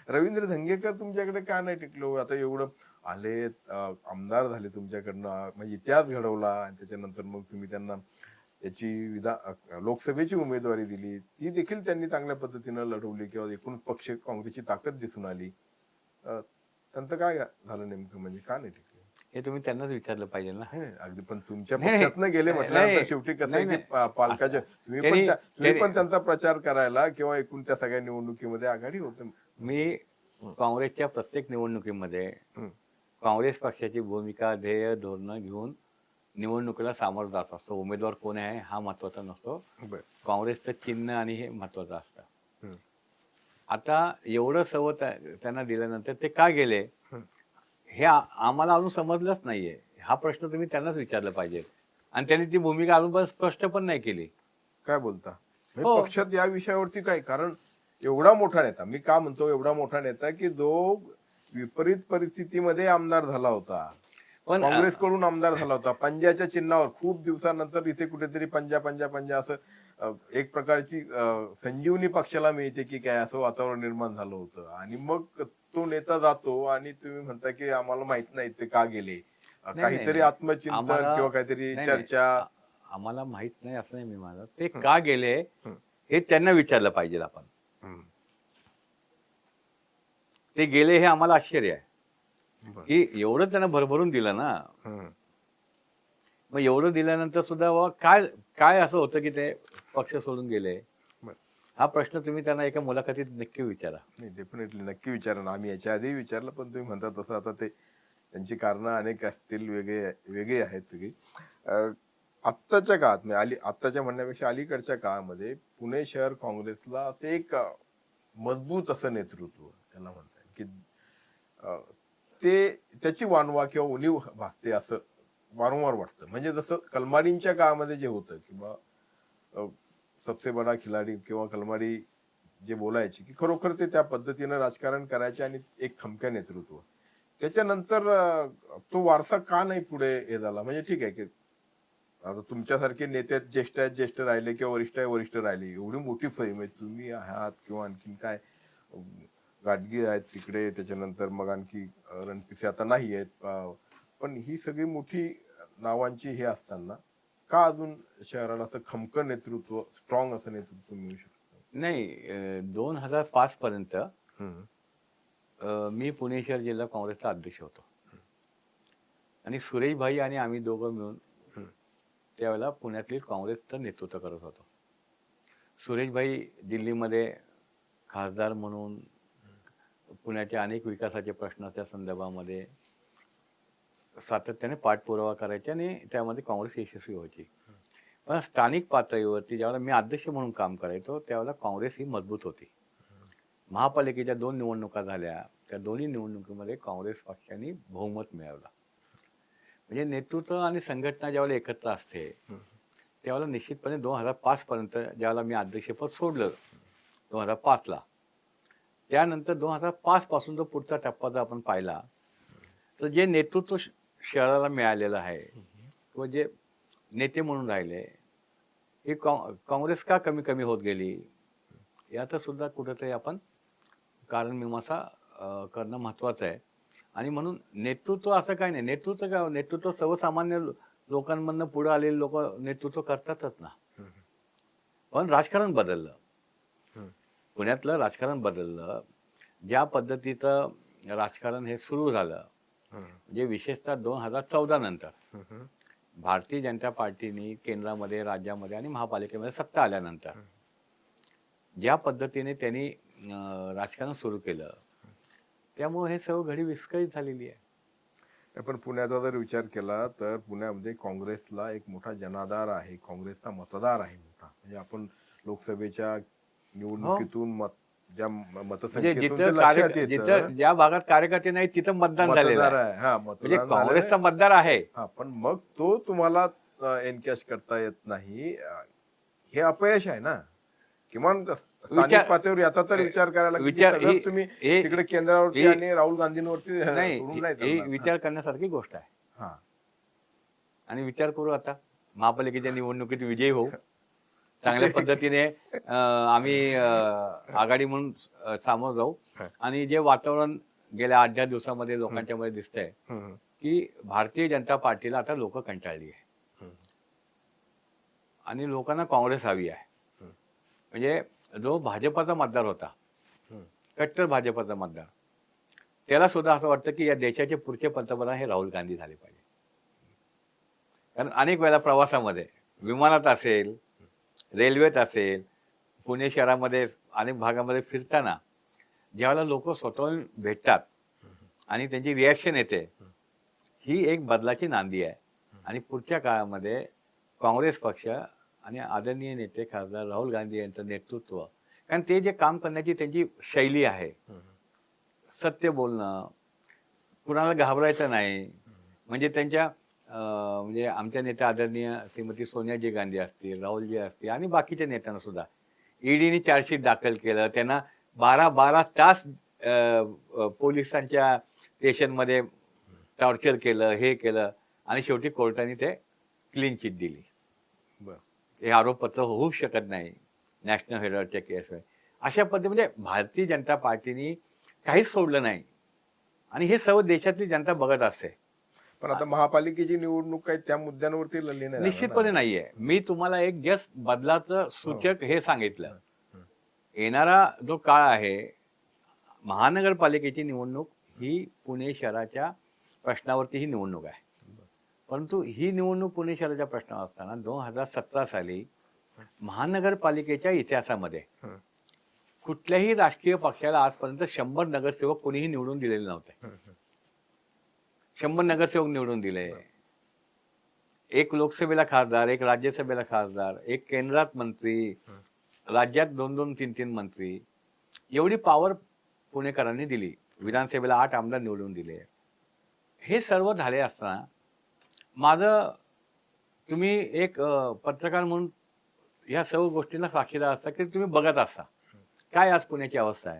रवींद्र धंगेकर तुमच्याकडे का नाही टिकलो? आता एवढं आले, आमदार झाले तुमच्याकडनं, म्हणजे इतिहास घडवला आणि त्याच्यानंतर मग तुम्ही त्यांना याची लोकसभेची उमेदवारी दिली, ती देखील त्यांनी चांगल्या पद्धतीनं लढवली किंवा एकूण पक्ष काँग्रेसची ताकद दिसून आली. त्यांचं काय झालं नेमकं, म्हणजे का नाही टिकले? हे तुम्ही त्यांनाच विचारलं पाहिजे ना. अगदी, पण तुमच्या पक्षातनं गेले म्हटल्यानंतर शेवटी कसं आहे की पालकाच्या तुम्ही पण त्यांचा प्रचार करायला किंवा एकूण त्या सगळ्या निवडणुकीमध्ये आघाडी होते. मी काँग्रेसच्या प्रत्येक निवडणुकीमध्ये काँग्रेस पक्षाची भूमिका, ध्येय, धोरणं घेऊन निवडणुकीला सामोरं जात असतो. उमेदवार कोण आहे हा महत्वाचा नसतो. बरं. काँग्रेसचं चिन्ह आणि हे महत्वाचं असतं. हं. आता एवढं सर्व त्यांना दिल्यानंतर ते का गेले हं. हे आम्हाला अजून समजलंच नाहीये. हा प्रश्न तुम्ही त्यांनाच विचारला पाहिजे. आणि त्यांनी ती भूमिका अजून पण स्पष्ट पण नाही केली. काय बोलता म्हणजे हो. पक्षात या विषयावरती काय, कारण एवढा मोठा नेता, मी का म्हणतो एवढा मोठा नेता, की जो विपरीत परिस्थितीमध्ये आमदार झाला होता, पण काँग्रेसकडून आमदार झाला होता, पंजाच्या चिन्हावर खूप दिवसानंतर इथे कुठेतरी पंजा पंजा पंजा असं एक प्रकारची संजीवनी पक्षाला मिळते की काय, असं वातावरण निर्माण झालं होतं. आणि मग तो नेता जातो आणि तुम्ही म्हणता की आम्हाला माहित नाही ते का गेले, नाही, काहीतरी नाही. आत्मचिंतन आम्हाला किंवा काहीतरी नाही, नाही. चर्चा. आम्हाला माहित नाही असं नाही मी म्हणत. ते का गेले हं. हे त्यांना विचारलं पाहिजे आपण. हं. ते गेले हे आम्हाला आश्चर्य आहे बरं. की एवढं त्यांना भरभरून दिलं ना. हं. मग एवढं दिल्यानंतर सुद्धा काय काय असं होतं की ते पक्ष सोडून गेले. बरं. हा प्रश्न तुम्ही त्यांना एका मुलाखतीत नक्की विचारा. नाही, डेफिनेटली नक्की विचारा ना. आम्ही याच्या आधी विचारलं, पण तुम्ही म्हणता तसं आता ते त्यांची कारणं अनेक असतील, वेगळी आहेत सगळी. आत्ताच्या काळात म्हणजे आत्ताच्या म्हणण्यापेक्षा अलीकडच्या काळामध्ये पुणे शहर काँग्रेसला असे एक मजबूत असं नेतृत्व त्याला म्हणतात की ते त्याची वानवा किंवा उणीव भासते असं वारंवार वाटतं. म्हणजे जसं कलमाडींच्या काळामध्ये जे होतं किंवा सबसे बडा खिलाडी किंवा कलमाडी जे बोलायचे की खरोखर ते त्या पद्धतीनं राजकारण करायचे आणि एक खमक्या नेतृत्व. त्याच्यानंतर तो वारसा का नाही पुढे हे झाला, म्हणजे ठीक आहे की आता तुमच्यासारखे नेते ज्येष्ठ राहिले किंवा वरिष्ठ राहिले, एवढी मोठी फळी म्हणजे तुम्ही आहात किंवा आणखीन काय गाडगी आहेत तिकडे, त्याच्यानंतर मग आणखी रणपिसे आता नाही आहेत, पण ही सगळी मोठी नावांची हे असताना का अजून शहराला असं खमकं नेतृत्व, स्ट्रॉंग असं नेतृत्व मिळू शकतं? नाही, 2005 पर्यंत मी पुणे शहर जिल्हा काँग्रेसचा अध्यक्ष होतो आणि सुरेश भाई आणि आम्ही दोघं मिळून त्यावेळेला पुण्यातली काँग्रेसचं नेतृत्व करत होतो. सुरेश भाई दिल्लीमध्ये खासदार म्हणून पुण्याच्या अनेक विकासाच्या प्रश्नाच्या संदर्भामध्ये सातत्याने पाठपुरावा करायचे आणि त्यामध्ये काँग्रेस यशस्वी व्हायची. पण स्थानिक पातळीवरती ज्यावेळेला मी अध्यक्ष म्हणून काम करायचो त्यावेळेला काँग्रेस ही मजबूत होती. महापालिकेच्या 2 निवडणुका झाल्या, त्या दोन्ही निवडणुकीमध्ये काँग्रेस पक्षाने बहुमत मिळवलं. म्हणजे नेतृत्व आणि संघटना ज्यावेळेला एकत्र असते त्यावेळेला निश्चितपणे 2005 पर्यंत ज्यावेळेला मी अध्यक्षपद सोडलं 2005ला, त्यानंतर 2005 पासून जो पुढचा टप्पा जर आपण पाहिला तर जे नेतृत्व शहराला मिळालेलं आहे किंवा जे नेते म्हणून राहिले हे काँग्रेस का कमी कमी होत गेली यात सुद्धा कुठेतरी आपण कारण मीमांसा करणं महत्वाचं आहे. आणि म्हणून नेतृत्व असं काही नाही, नेतृत्व काय, नेतृत्व सर्वसामान्य लोकांमधनं पुढे आलेले लोक नेतृत्व करतातच ना. पण राजकारण बदललं, पुण्यातलं राजकारण बदललं. ज्या पद्धतीचं राजकारण हे सुरू झालं म्हणजे विशेषतः 2014 नंतर भारतीय जनता पार्टीने केंद्रामध्ये, राज्यामध्ये आणि महापालिकेमध्ये सत्ता आल्यानंतर ज्या पद्धतीने त्यांनी राजकारण सुरू केलं त्यामुळे हे सर्व घडी विस्कळीत झालेली आहे. पण पुण्याचा जर विचार केला तर पुण्यामध्ये काँग्रेसला एक मोठा जनाधार आहे, काँग्रेसचा मतदार आहे मोठा. म्हणजे आपण लोकसभेच्या निवडणुकीतून ज्या म्हणजे मतसंख्येतून जिथं ज्या भागात कार्यकर्ते नाही तिथं मतदान झालेलं आहे. म्हणजे काँग्रेसचा मतदार आहे. पण मग तो तुम्हाला एनकॅश करता येत नाही, हे अपयश आहे ना. किमान स्थानिक पातळीवर याचा तर विचार करायला तुम्ही तिकडे केंद्रावरती आणि राहुल गांधींवरती नाही, विचार करण्यासारखी गोष्ट आहे. आणि विचार करू आता महापालिकेच्या निवडणुकीत विजयी होऊ, चांगल्या पद्धतीने आम्ही आघाडी म्हणून सामोरं जाऊ. आणि जे वातावरण गेल्या 8-10 दिवसामध्ये लोकांच्या मध्ये दिसतंय की भारतीय जनता पार्टीला आता लोक कंटाळली आहे आणि लोकांना काँग्रेस हवी आहे. म्हणजे जो भाजपाचा मतदार होता, कट्टर भाजपाचा मतदार, त्याला सुद्धा असं वाटतं की या देशाचे पुढचे पंतप्रधान हे राहुल गांधी झाले पाहिजे. कारण अनेक वेळा प्रवासामध्ये, विमानात असेल, रेल्वेत असेल, पुणे शहरामध्ये अनेक भागामध्ये फिरताना ज्यावेळेला लोक स्वतःहून भेटतात आणि त्यांची रिॲक्शन येते, ही एक बदलाची नांदी आहे. आणि पुढच्या काळामध्ये काँग्रेस पक्ष आणि आदरणीय नेते खासदार राहुल गांधी यांचं नेतृत्व, कारण ते जे काम करण्याची त्यांची शैली आहे, सत्य बोलणं, कुणाला घाबरायचं नाही, म्हणजे त्यांच्या म्हणजे आमच्या नेत्या आदरणीय श्रीमती सोनियाजी गांधी असतील, राहुलजी असतील आणि बाकीच्या नेत्यांना सुद्धा ईडीने चार्जशीट दाखल केलं, त्यांना 12 तास पोलिसांच्या स्टेशनमध्ये टॉर्चर केलं, हे केलं आणि शेवटी कोर्टाने ते क्लीन चिट दिली. बर हे आरोपपत्र होऊ शकत नाही नॅशनल हेरॉल्डच्या केस. अशा पद्धती म्हणजे भारतीय जनता पार्टीने काहीच सोडलं नाही आणि हे सर्व देशातली जनता बघत असते. पण आता महापालिकेची निवडणूक काय त्या मुद्द्यांवरती लढली नाही जाणार निश्चितपणे ना. नाहीये. मी तुम्हाला एक जस्ट बदलाचं सूचक हे सांगितलं. येणारा जो काळ आहे, महानगरपालिकेची निवडणूक ही पुणे शहराच्या प्रश्नावरती ही निवडणूक आहे. परंतु ही निवडणूक पुणे शहराच्या प्रश्नावर असताना 2017 साली महानगरपालिकेच्या इतिहासामध्ये कुठल्याही राजकीय पक्षाला आजपर्यंत 100 नगरसेवक कोणीही निवडून दिलेले नव्हते. 100 नगरसेवक निवडून दिले. एक लोकसभेला खासदार, एक राज्यसभेला खासदार, एक केंद्रात मंत्री, राज्यात 2-2, 3-3 मंत्री, एवढी पॉवर पुणेकरांनी दिली. विधानसभेला 8 आमदार निवडून दिले. हे सर्व झाले असताना माझं, तुम्ही एक पत्रकार म्हणून ह्या सर्व गोष्टींना साक्षीदार असता की तुम्ही बघत असता काय आज पुण्याची अवस्था आहे,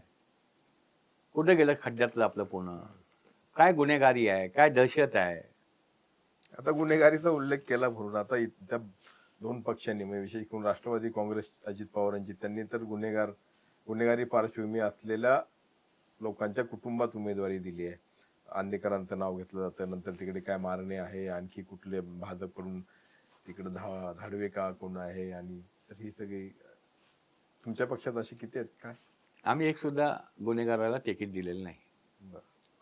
कुठे गेलं खड्ड्यातलं आपलं पुणे, काय गुन्हेगारी आहे, काय दहशत आहे. आता गुन्हेगारीचा उल्लेख केला म्हणून आता त्या दोन पक्षांनी म्हणजे विशेष करून राष्ट्रवादी काँग्रेस अजित पवारांची, त्यांनी तर गुन्हेगारी पार्श्वभूमी असलेल्या लोकांच्या कुटुंबात उमेदवारी दिली आहे. आंदेकरांचं नाव घेतलं जातं, नंतर तिकडे काय मारणे आहे, आणखी कुठले भाजपकडून तिकडे धाडवे का कोण आहे, आणि तर ही सगळी तुमच्या पक्षात अशी किती आहेत काय? आम्ही एक सुद्धा गुन्हेगाराला तिकीट दिलेलं नाही.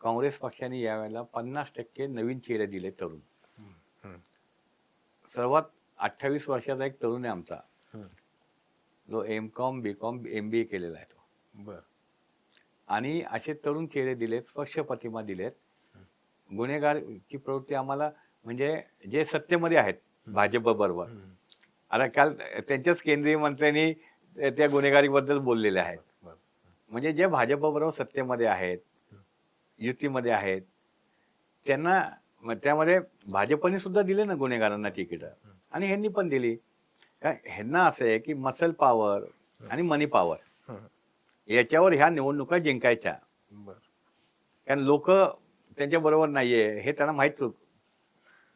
काँग्रेस पक्षाने यावेळेला 50% नवीन चेहरे दिले तरुण. सर्वात 28 वर्षाचा एक तरुण आहे आमचा, जो M.Com, B.Com, MBA केलेला आहे तो. बर आणि असे तरुण चेहरे दिलेत, स्वच्छ प्रतिमा दिलेत. गुन्हेगारची प्रवृत्ती आम्हाला म्हणजे जे सत्तेमध्ये आहेत भाजप बरोबर, आता काल त्यांच्याच केंद्रीय मंत्र्यांनी त्या गुन्हेगारीबद्दल बोललेले आहेत. म्हणजे जे भाजप बरोबर सत्तेमध्ये आहेत, युतीमध्ये आहेत, त्यांना त्यामध्ये भाजपने सुद्धा दिले ना गुन्हेगारांना तिकीट, आणि ह्यांनी पण दिली. ह्यांना असं आहे की मसल पॉवर आणि मनी पॉवर याच्यावर ह्या निवडणुका जिंकायच्या. कारण लोक त्यांच्या बरोबर नाहीये हे त्यांना माहित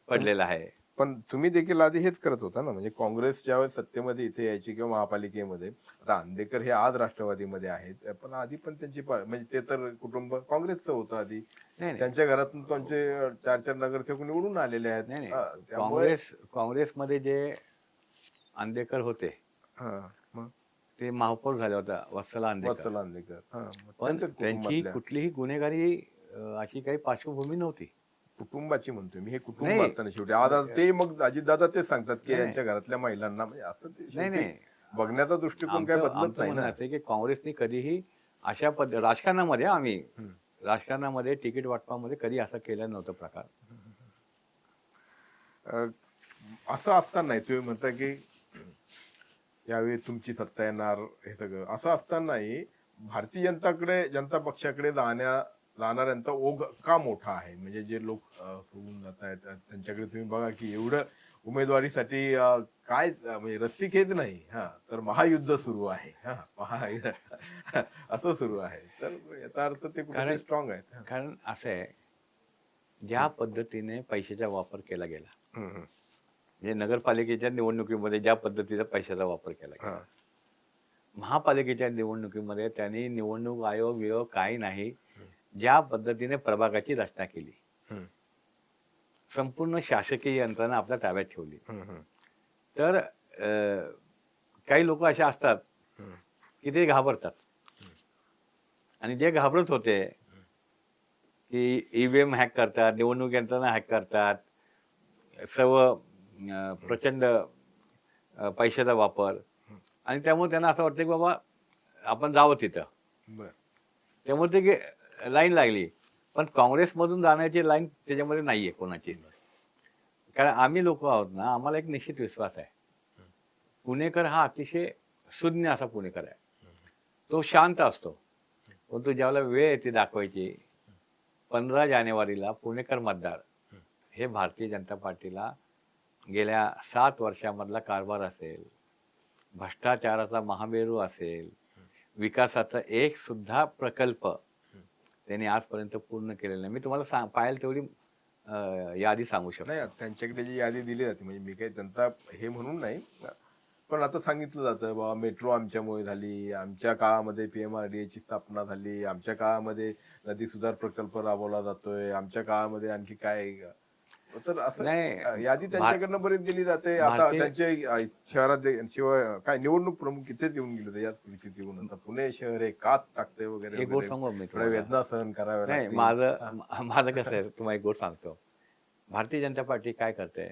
पडलेलं आहे. पण तुम्ही देखील आधी हेच करत होता ना, म्हणजे काँग्रेस ज्यावेळेस सत्तेमध्ये इथे यायची किंवा महापालिकेमध्ये, आता आंदेकर हे आज राष्ट्रवादीमध्ये आहेत, पण आधी पण त्यांची म्हणजे ते तर कुटुंब काँग्रेसचं होतं आधी. त्यांच्या घरातून त्यांचे 4-4 नगरसेवक निवडून आलेले आहेत. नाही, काँग्रेसमध्ये जे आंदेकर होते ते महापौर झाले होता, वत्सला आंदेकर. पण त्यांची कुठलीही गुन्हेगारी अशी काही पार्श्वभूमी नव्हती. कुटुंबाची म्हणतोय मी, हे कुटुंब असताना शेवटी आज ते मग अजितदादा तेच सांगतात की यांच्या घरातल्या महिलांना म्हणजे असं नाही बघण्याचा दृष्टिकोन काय बदलत नाही ना. की काँग्रेसने कधीही अशा राजकारणामध्ये आम्ही राजकारणामध्ये तिकीट वाटपामध्ये कधी असं केलं नव्हतं प्रकार. असं असताना तुम्ही म्हणता की यावेळी तुमची सत्ता येणार, हे सगळं असं असतानाही भारतीय जनता पक्षाकडे जाणाऱ्यांचा ओघ का मोठा आहे? म्हणजे जे लोक सोडून जात आहेत त्यांच्याकडे तुम्ही बघा की एवढं उमेदवारीसाठी काय म्हणजे रस्सीखेच नाही, तर महायुद्ध सुरू आहे, असं सुरू आहे. तर याचा अर्थ ते कुठे स्ट्रॉंग आहेत. कारण असं आहे, ज्या पद्धतीने पैशाचा वापर केला गेला, म्हणजे नगरपालिकेच्या निवडणुकीमध्ये ज्या पद्धतीचा पैशाचा वापर केला गेला, महापालिकेच्या निवडणुकीमध्ये त्यांनी निवडणूक आयोग काही नाही, ज्या पद्धतीने प्रभागाची रचना केली, संपूर्ण शासकीय यंत्रणा आपल्या ताब्यात ठेवली. तर काही लोक असे असतात की ते घाबरतात, आणि जे घाबरत होते की ईव्हीएम हॅक करतात, निवडणूक यंत्रणा हॅक करतात, सर्व प्रचंड पैशाचा वापर, आणि त्यामुळे त्यांना असं वाटतं की बाबा आपण जावं तिथं. त्यामुळे ते लाईन लागली. पण काँग्रेसमधून जाण्याची लाईन त्याच्यामध्ये नाहीये कोणाची. कारण आम्ही लोक आहोत ना, आम्हाला एक निश्चित विश्वास आहे. पुणेकर हा अतिशय सुज्ञ असा पुणेकर आहे. तो शांत असतो. परंतु ज्यावेळेला वेळ येते दाखवायची, 15 जानेवारीला पुणेकर मतदार हे भारतीय जनता पार्टीला गेल्या 7 वर्षामधला कारभार असेल, भ्रष्टाचाराचा महामेरू असेल, विकासाचा एक सुद्धा प्रकल्प त्यांनी आजपर्यंत पूर्ण केलेला नाही. मी तुम्हाला पाहिलं तेवढी यादी सांगू शकतो. नाही, त्यांच्याकडे जी यादी दिली जाते, म्हणजे मी काही त्यांचा हे म्हणून नाही, पण आता सांगितलं जातं बाबा मेट्रो आमच्यामुळे झाली, आमच्या काळामध्ये PMRDA ची स्थापना झाली, आमच्या काळामध्ये नदी सुधार प्रकल्प राबवला जातोय, आमच्या काळामध्ये आणखी काय. तर असं नाही, यादी त्यांच्याकडनं बरीच दिली जाते. आता त्यांचे शहरात शिवाय काय निवडणूक प्रमुख इथेच येऊन गेले याच परिस्थिती येऊन, आता पुणे शहर हे कात टाकते वगैरे एक गोष्ट सांगू मी थोड्या तुम्हाला. वेदना सहन कराव्या नाही, लागतील. माझं कसं आहे तुम्हाला एक गोष्ट सांगतो. भारतीय जनता पार्टी काय करते?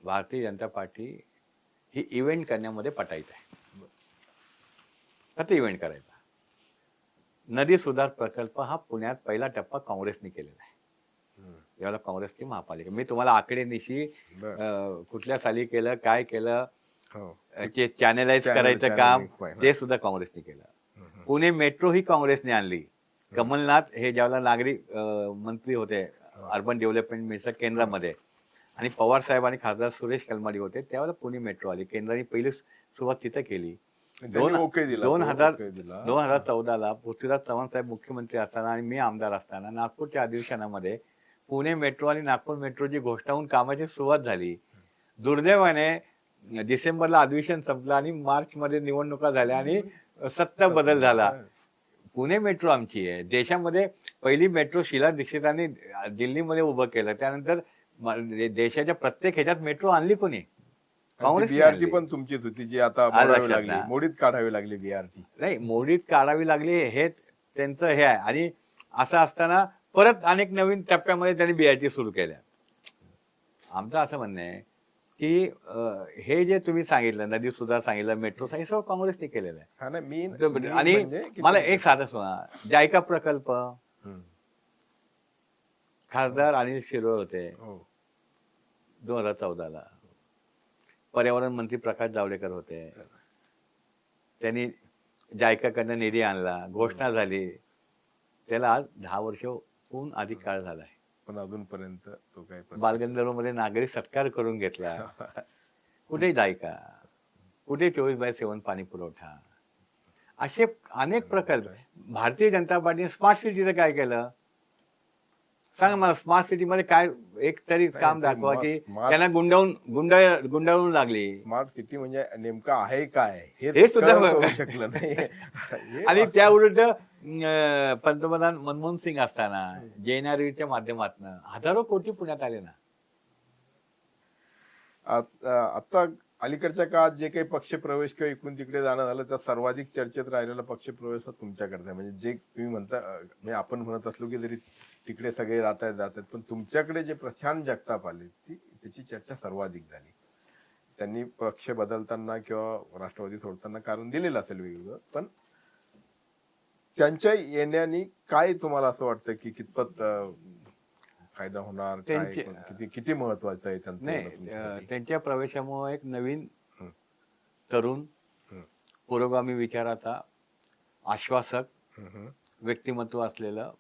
भारतीय जनता पार्टी ही इव्हेंट करण्यामध्ये पटाईत आहे. फक्त इव्हेंट करायचा. नदी सुधार प्रकल्प हा पुण्यात पहिला टप्पा काँग्रेसने केलेला आहे. यावेळेला काँग्रेसची महापालिका. मी तुम्हाला आकडेनिशी कुठल्या साली केलं, काय केलं, ते चॅनलाइज करायचं काम ते सुद्धा काँग्रेसने केलं. पुणे मेट्रो ही काँग्रेसने आणली. कमलनाथ हे ज्यावेळेला नागरी मंत्री होते अर्बन डेव्हलपमेंट मिनिस्टर केंद्रामध्ये, आणि पवार साहेब आणि खासदार सुरेश कलमाडी होते, त्यावेळेला पुणे मेट्रो आली. केंद्राने पहिली सुरुवात तिथं केली. 2014ला पृथ्वीराज चव्हाण साहेब मुख्यमंत्री असताना आणि मी आमदार असताना नागपूरच्या अधिवेशनामध्ये पुणे मेट्रो आणि नागपूर मेट्रोची घोषणा होऊन कामाची सुरुवात झाली. दुर्दैवाने डिसेंबरला अधिवेशन संपलं आणि मार्चमध्ये निवडणुका झाल्या आणि सत्ता बदल झाला. पुणे मेट्रो आमची आहे. देशामध्ये पहिली मेट्रो शीला दीक्षितांनी दिल्लीमध्ये उभं केलं. त्यानंतर देशाच्या प्रत्येक ह्याच्यात मेट्रो आणली कोणी? काँग्रेस. BRT पण तुमचीच होती जी आता मोडावी लागली, मोडीत काढावी लागली BRT. नाही, मोडीत काढावी लागली हे त्यांचं हे आहे. आणि असं असताना परत अनेक नवीन टप्प्यामध्ये त्यांनी BRT सुरू केल्या. आमचं असं म्हणणं आहे की हे जे तुम्ही सांगितलं, नदी सुधार सांगितलं, मेट्रो सांगितलं, सगळं काँग्रेसने केलेलं आहे. आणि मला एक साधं सुना, जायका प्रकल्प खासदार अनिल शिरोळ होते 2014ला. पर्यावरण मंत्री प्रकाश जावडेकर होते. त्यांनी जायकाकडनं निधी आणला, घोषणा झाली. त्याला आज 10 वर्ष होऊन अधिक काळ झालाय, पण अजूनपर्यंत तो काय बालगंधर्वमध्ये नागरी सत्कार करून घेतला. कुठे जायका, कुठे 24/7 पाणी पुरवठा, असे अनेक प्रकल्प. भारतीय जनता पार्टीने स्मार्ट सिटीचं काय केलं सांगा मला. स्मार्ट सिटी मध्ये काय एक तरी काम दाखवा की त्यांना गुंडाळून लागली. स्मार्ट सिटी म्हणजे नेमकं आहे काय हे सुद्धा कळू शकलं नाही. आणि त्या उलट पंतप्रधान मनमोहन सिंग असताना JNRVच्या माध्यमातून हजारो कोटी पुण्यात आले ना. आता अलीकडच्या काळात जे काही पक्षप्रवेश किंवा इकडून तिकडे जाणं झालं, त्या सर्वाधिक चर्चेत राहिलेला पक्षप्रवेश हा तुमच्याकडे. म्हणजे जे तुम्ही म्हणता, म्हणजे आपण म्हणत असलो की जरी तिकडे सगळे जात आहेत, पण तुमच्याकडे जे प्रशांत जगताप आले त्याची चर्चा सर्वाधिक झाली. त्यांनी पक्ष बदलताना किंवा राष्ट्रवादी सोडताना कारण दिलेलं असेल वेगवेगळं, पण त्यांच्या येण्याने काय तुम्हाला असं वाटतं की कितपत फायदा होणार, किती महत्वाचं आहे त्यांचं? नाही, त्यांच्या प्रवेशामुळे एक नवीन तरुण पुरोगामी विचाराचा आश्वासक व्यक्तिमत्व असलेलं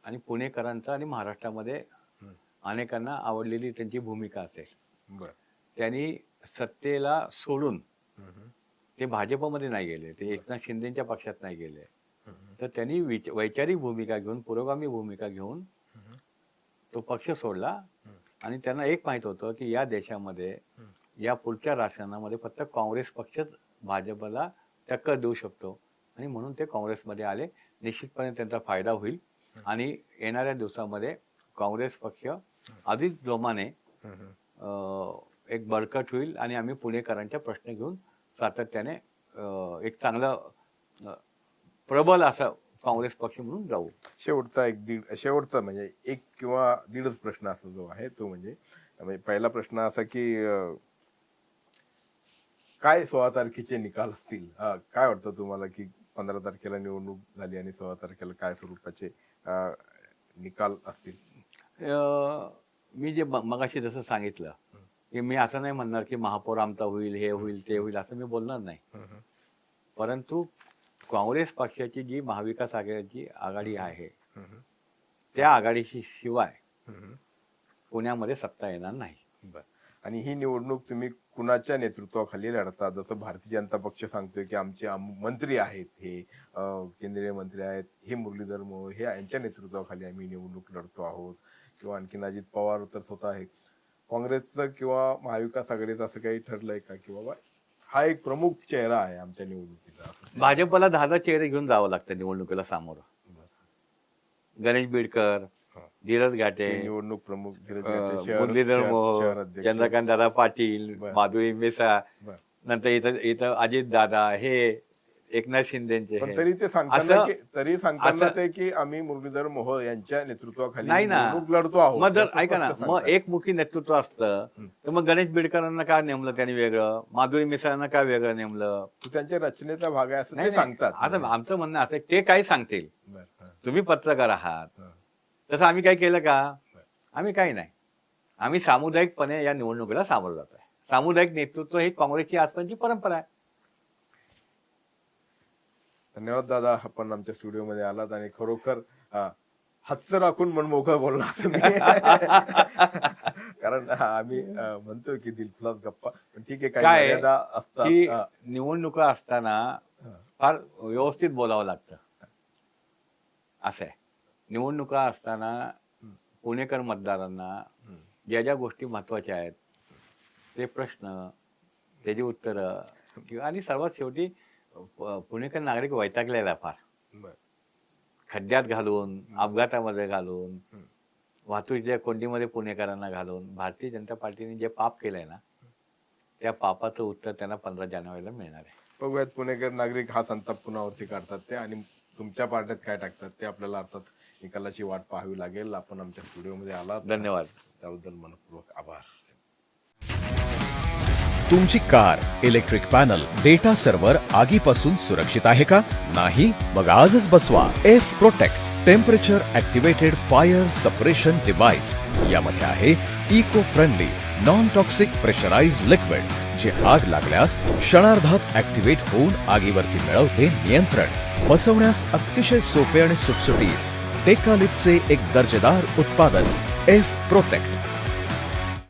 आणि पुणेकरांचा आणि महाराष्ट्रामध्ये अनेकांना आवडलेली त्यांची भूमिका असेल. त्यांनी सत्तेला सोडून ते भाजपमध्ये नाही गेले, ते एकनाथ शिंदेच्या पक्षात नाही गेले, तर त्यांनी वैचारिक भूमिका घेऊन, पुरोगामी भूमिका घेऊन तो पक्ष सोडला. आणि त्यांना एक माहित होतं की या देशामध्ये या पुढच्या राजकारणामध्ये फक्त काँग्रेस पक्षच भाजपला टक्कर देऊ शकतो, आणि म्हणून ते काँग्रेसमध्ये आले. निश्चितपणे त्यांचा फायदा होईल आणि येणाऱ्या दिवसामध्ये काँग्रेस पक्ष अधिक जोमाने एक बळकट होईल आणि आम्ही पुणेकरांचे प्रश्न घेऊन सातत्याने एक चांगलं प्रबल असं काँग्रेस पक्ष म्हणून जाऊ. शेवटचा म्हणजे एक किंवा दीडच प्रश्न असा जो आहे तो म्हणजे पहिला प्रश्न असा की काय 16 तारखेचे निकाल असतील? काय वाटतं तुम्हाला की 15 तारखेला निवडणूक झाली आणि 16 तारखेला काय स्वरूपाचे निकाल असतील? मी जे मगाशी जसं सांगितलं की मी असं नाही म्हणणार की महापौर आमचा होईल, हे होईल, ते होईल, असं मी बोलणार नाही. परंतु काँग्रेस पक्षाची जी महाविकास आघाडीची आघाडी आहे त्या आघाडीशी शिवाय पुण्यामध्ये सत्ता येणार नाही. बरं. आणि ही निवडणूक तुम्ही कुणाच्या नेतृत्वाखाली लढता? जसं भारतीय जनता पक्ष सांगतोय की आमचे मंत्री आहेत, हे केंद्रीय मंत्री आहेत, हे मुरलीधर मोहोळ, हे यांच्या नेतृत्वाखाली आम्ही निवडणूक लढतो आहोत, किंवा आणखीन अजित पवार तर स्वतः आहे. काँग्रेसचं किंवा महाविकास आघाडीचं असं काही ठरलंय का की बाबा हा एक प्रमुख चेहरा आहे आमच्या निवडणुकीचा? भाजपला 10 चेहरे घेऊन जावं लागतं निवडणुकीला सामोरं. गणेश बिडकर, धीरज घाटे, निवडणूक प्रमुख मुरलीधर मोहोळ, चंद्रकांत दादा पाटील, माधुरी मिसाळ, नंतर इथं अजित दादा, हे एकनाथ शिंदेचे. तरी ते सांगताना ते की आम्ही मुरलीधर मोहोळ यांच्या नेतृत्वाखाली नाही ना, निवडणूक लढतो आहोत. मग जर ऐका ना, मग एकमुखी नेतृत्व असतं तर मग गणेश बिडकरांना का नेमलं त्यांनी वेगळं, माधुरी मिसाळांना का वेगळं नेमलं? त्यांच्या रचनेचा भाग आहे असं ते सांगतात. आता आमचं म्हणणं असं आहे, ते काय सांगतील, तुम्ही पत्रकार आहात, तसं आम्ही काय केलं का? आम्ही काही नाही. आम्ही सामुदायिकपणे या निवडणुकीला सामोरं जात आहे. सामुदायिक नेतृत्व ही काँग्रेसची आजपर्यंतची परंपरा आहे. धन्यवाद दादा, आपण आमच्या स्टुडिओमध्ये आलात आणि खरोखर हातचं राखून मन मोकळं बोलला तुम्ही. कारण आम्ही म्हणतोय की दिलखुलास गप्पा, पण ठीक आहे, काही मर्यादा असतात. की निवडणुका असताना फार व्यवस्थित बोलावं लागतं असं आहे. निवडणुका असताना पुणेकर मतदारांना ज्या ज्या गोष्टी महत्वाच्या आहेत ते प्रश्न, त्याची उत्तरं, आणि सर्वात शेवटी पुणेकर नागरिक वैतागलेला फार, खड्ड्यात घालून, अपघातामध्ये घालून, वाहतुकीच्या कोंडीमध्ये पुणेकरांना घालून भारतीय जनता पार्टीने जे पाप केलंय ना, त्या पापाचं उत्तर त्यांना 15 जानेवारीला मिळणार आहे. बघूयात पुणेकर नागरिक हा संताप पुन्हावरती काढतात ते, आणि तुमच्या पार्ट्यात काय टाकतात ते आपल्याला अर्थात निकालाची वाट पाहावी लागेल. आपण आमच्या स्टुडिओमध्ये आलात, धन्यवाद. त्याबद्दल मनपूर्वक आभार. तुमची car, electric panel, data server आगीपासून सुरक्षित आहे का? नाही? मग आजच बसवा F protect temperature activated fire suppression device. यामध्ये आहे eco friendly non toxic pressurised liquid, जे आग लागल्यास क्षणार्धात ऍक्टिव्हेट होऊन आगीवरती मिळवते नियंत्रण. बसवण्यास अतिशय सोपे आणि सुटसुटीत. टेकालिपचे एक दर्जेदार उत्पादन एफ प्रोटेक्ट.